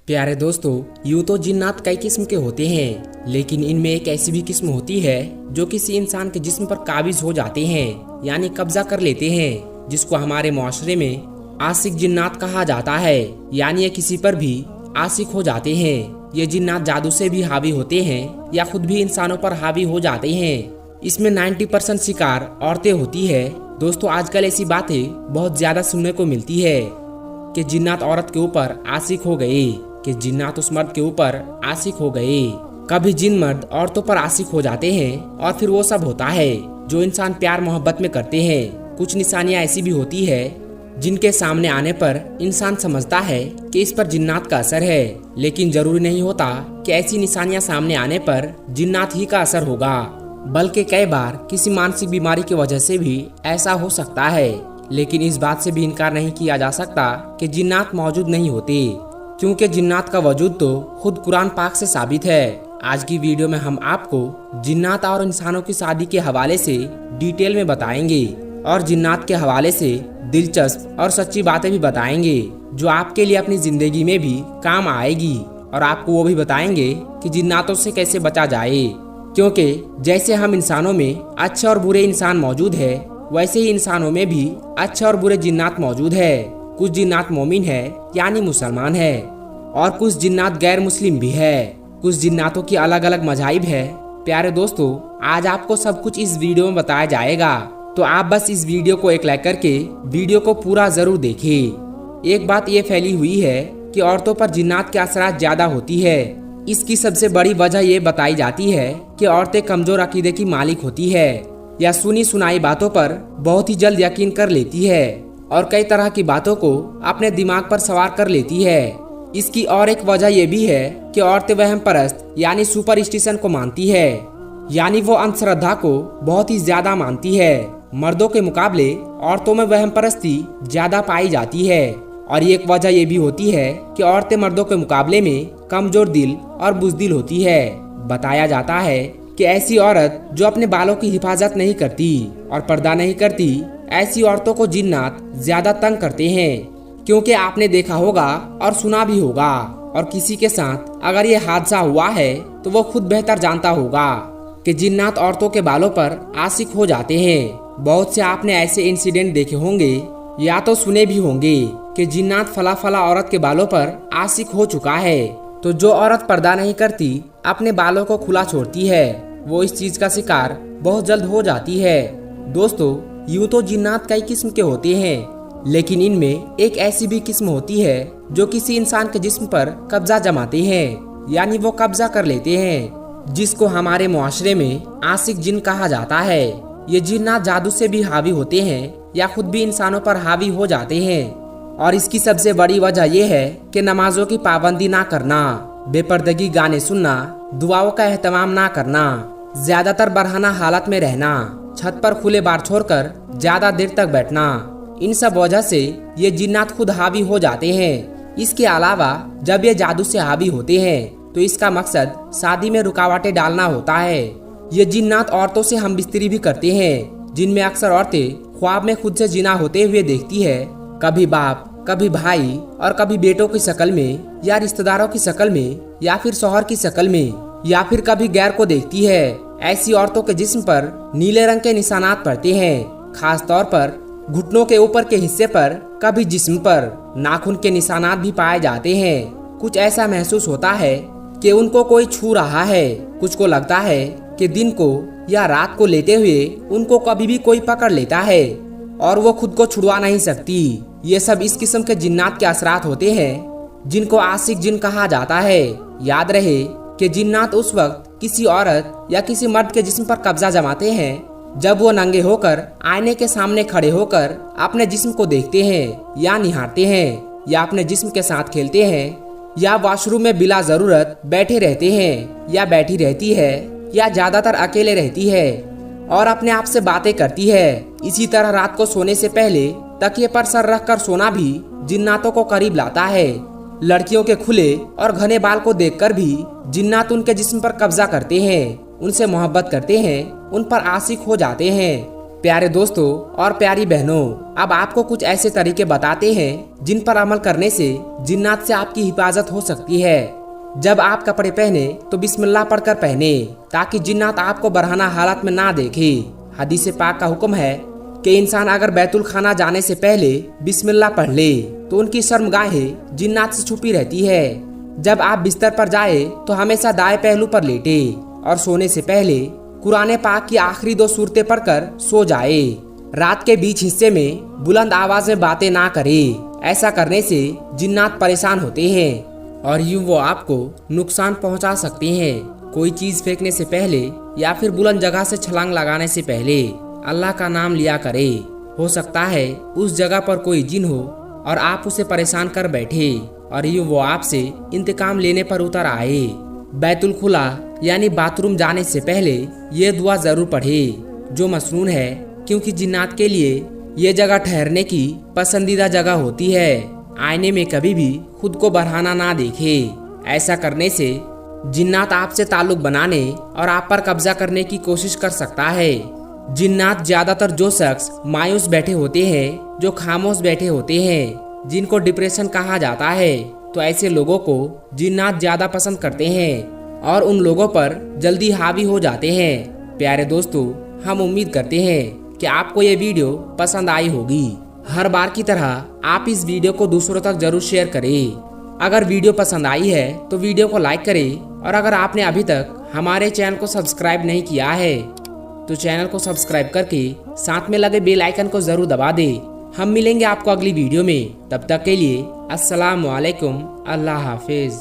प्यारे दोस्तों, यूं तो जिन्नात कई किस्म के होते हैं, लेकिन इनमें एक ऐसी भी किस्म होती है जो किसी इंसान के जिस्म पर काबिज हो जाते हैं, यानी कब्जा कर लेते हैं, जिसको हमारे मुआशरे में आशिक जिन्नात कहा जाता है। यानी ये किसी पर भी आशिक हो जाते हैं। ये जिन्नात जादू से भी हावी होते हैं या खुद भी इंसानों पर हावी हो जाते हैं। इसमें 90% शिकार औरतें होती है। दोस्तों, आजकल ऐसी बातें बहुत ज्यादा सुनने को मिलती है कि जिन्नात औरत के ऊपर आशिक हो गए, कि जिन्नात उस मर्द के ऊपर आशिक हो गए। कभी जिन मर्द औरतों पर आशिक हो जाते हैं और फिर वो सब होता है जो इंसान प्यार मोहब्बत में करते हैं। कुछ निशानियां ऐसी भी होती है जिनके सामने आने पर इंसान समझता है कि इस पर जिन्नात का असर है, लेकिन जरूरी नहीं होता कि ऐसी निशानियां सामने आने पर जिन्नात ही का असर होगा, बल्कि कई बार किसी मानसिक बीमारी की वजह से भी ऐसा हो सकता है। लेकिन इस बात से भी इनकार नहीं किया जा सकता कि जिन्नात मौजूद नहीं होते, क्योंकि जिन्नात का वजूद तो खुद कुरान पाक से साबित है। आज की वीडियो में हम आपको जिन्नात और इंसानों की शादी के हवाले से डिटेल में बताएंगे और जिन्नात के हवाले से दिलचस्प और सच्ची बातें भी बताएंगे जो आपके लिए अपनी जिंदगी में भी काम आएगी। और आपको वो भी बताएंगे कि जिन्नातों से कैसे बचा जाए, क्योंकि जैसे हम इंसानों में अच्छे और बुरे इंसान मौजूद है, वैसे ही इंसानों में भी अच्छे और बुरे जिन्नात मौजूद है। कुछ जिन्नात मोमिन है यानी मुसलमान है, और कुछ जिन्नात गैर मुस्लिम भी है। कुछ जिन्नातों की अलग अलग मज़ाहिब है। प्यारे दोस्तों, आज आपको सब कुछ इस वीडियो में बताया जाएगा, तो आप बस इस वीडियो को एक लाइक करके वीडियो को पूरा जरूर देखें। एक बात ये फैली हुई है कि औरतों पर जिन्नात के असरात ज्यादा होती है। इसकी सबसे बड़ी वजह ये बताई जाती है कि औरतें कमजोर अकीदे की मालिक होती है या सुनी सुनाई बातों पर बहुत ही जल्द यकीन कर लेती है और कई तरह की बातों को अपने दिमाग पर सवार कर लेती है। इसकी और एक वजह यह भी है कि औरतें वहम परस्त यानी सुपरस्टिशन को मानती है, यानी वो अंधश्रद्धा को बहुत ही ज्यादा मानती है। मर्दों के मुकाबले औरतों में वहम परस्ती ज्यादा पाई जाती है, और एक वजह यह भी होती है कि औरतें मर्दों के मुकाबले में कमजोर दिल और बुज़दिल होती है। बताया जाता है कि ऐसी औरत जो अपने बालों की हिफाजत नहीं करती और पर्दा नहीं करती, ऐसी औरतों को जिन्नात ज्यादा तंग करते हैं, क्योंकि आपने देखा होगा और सुना भी होगा, और किसी के साथ अगर ये हादसा हुआ है तो वो खुद बेहतर जानता होगा कि जिन्नात औरतों के बालों पर आशिक हो जाते हैं। बहुत से आपने ऐसे इंसिडेंट देखे होंगे या तो सुने भी होंगे कि जिन्नात फला फला औरत के बालों पर आशिक हो चुका है। तो जो औरत पर्दा नहीं करती, अपने बालों को खुला छोड़ती है, वो इस चीज का शिकार बहुत जल्द हो जाती है। दोस्तों, यूं तो जिन्नात कई किस्म के होते हैं, लेकिन इनमें एक ऐसी भी किस्म होती है जो किसी इंसान के जिस्म पर कब्जा जमाते हैं, यानी वो कब्जा कर लेते हैं, जिसको हमारे मुआशरे में आशिक जिन कहा जाता है। ये जिन्नात जादू से भी हावी होते हैं या खुद भी इंसानों पर हावी हो जाते हैं, और इसकी सबसे बड़ी वजह यह है कि नमाजों की पाबंदी ना करना, बेपर्दगी गाने सुनना, दुआओं का एहतमाम ना करना, ज्यादातर बरहाना हालत में रहना, छत पर खुले बार छोड़कर ज्यादा देर तक बैठना, इन सब वजह से ये जिन्नात खुद हावी हो जाते हैं। इसके अलावा जब ये जादू से हावी होते हैं तो इसका मकसद शादी में रुकावटें डालना होता है। ये जिन्नात औरतों से हम बिस्तरी भी करते हैं, जिनमें अक्सर औरतें ख्वाब में खुद से जिना होते हुए देखती है, कभी बाप, कभी भाई और कभी बेटों की शक्ल में, या रिश्तेदारों की शक्ल में, या फिर शौहर की शक्ल में, या फिर कभी गैर को देखती है। ऐसी औरतों के जिस्म पर नीले रंग के निशानात पड़ते हैं, खास तौर पर घुटनों के ऊपर के हिस्से पर, कभी जिस्म पर नाखून के निशानात भी पाए जाते हैं। कुछ ऐसा महसूस होता है कि उनको कोई छू रहा है। कुछ को लगता है कि दिन को या रात को लेते हुए उनको कभी भी कोई पकड़ लेता है और वो खुद को छुड़वा नहीं सकती। ये सब इस किस्म के जिन्नात के असरात होते हैं जिनको आशिक जिन कहा जाता है। याद रहे कि जिन्नात उस वक्त किसी औरत या किसी मर्द के जिस्म पर कब्जा जमाते हैं जब वो नंगे होकर आईने के सामने खड़े होकर अपने जिस्म को देखते हैं या निहारते हैं, या अपने जिस्म के साथ खेलते हैं, या वॉशरूम में बिला जरूरत बैठे रहते हैं या बैठी रहती है, या ज्यादातर अकेले रहती है और अपने आप से बातें करती है। इसी तरह रात को सोने से पहले तकिए पर सर रखकर सोना भी जिन्नातों को करीब लाता है। लड़कियों के खुले और घने बाल को देखकर भी जिन्नात उनके जिस्म पर कब्जा करते हैं, उनसे मोहब्बत करते हैं उन पर आशिक हो जाते हैं। प्यारे दोस्तों और प्यारी बहनों, अब आपको कुछ ऐसे तरीके बताते हैं जिन पर अमल करने से जिन्नात से आपकी हिफाजत हो सकती है। जब आप कपड़े पहने तो बिस्मिल्लाह पढ़कर पहने, ताकि जिन्नात आपको बरहाना हालत में ना देखे। हदीस पाक का हुक्म है कि इंसान अगर बैतुल खाना जाने से पहले बिस्मिल्लाह पढ़ ले तो उनकी शर्मगाहें जिन्नात से छुपी रहती है। जब आप बिस्तर पर जाए तो हमेशा दाएं पहलू पर लेटे और सोने से पहले कुरान पाक की आखिरी 2 सूरतें पढ़कर सो जाए। रात के बीच हिस्से में बुलंद आवाज में बातें ना करे। ऐसा करने से जिन्नात परेशान होते हैं और यूं वो आपको नुकसान पहुंचा सकते हैं। कोई चीज फेंकने से पहले या फिर बुलंद जगह से छलांग लगाने से पहले अल्लाह का नाम लिया करे। हो सकता है उस जगह पर कोई जिन हो और आप उसे परेशान कर बैठे और यूं वो आपसे इंतकाम लेने पर उतर आए। बैतुल खुला यानी बाथरूम जाने से पहले ये दुआ जरूर पढ़े जो मसनून है, क्योंकि जिन्नात के लिए ये जगह ठहरने की पसंदीदा जगह होती है। आईने में कभी भी खुद को बढ़ाना ना देखे। ऐसा करने से जिन्नात आपसे ताल्लुक बनाने और आप पर कब्जा करने की कोशिश कर सकता है। जिन्नात ज्यादातर जो शख्स मायूस बैठे होते हैं, जो खामोश बैठे होते हैं, जिनको डिप्रेशन कहा जाता है, तो ऐसे लोगों को जिन्नात ज्यादा पसंद करते हैं और उन लोगों पर जल्दी हावी हो जाते हैं। प्यारे दोस्तों, हम उम्मीद करते हैं कि आपको ये वीडियो पसंद आई होगी। हर बार की तरह आप इस वीडियो को दूसरों तक जरूर शेयर करें। अगर वीडियो पसंद आई है तो वीडियो को लाइक करें और अगर आपने अभी तक हमारे चैनल को सब्सक्राइब नहीं किया है तो चैनल को सब्सक्राइब करके साथ में लगे बेल आइकन को जरूर दबा दें। हम मिलेंगे आपको अगली वीडियो में। तब तक के लिए अस्सलाम वालेकुम, अल्लाह हाफिज।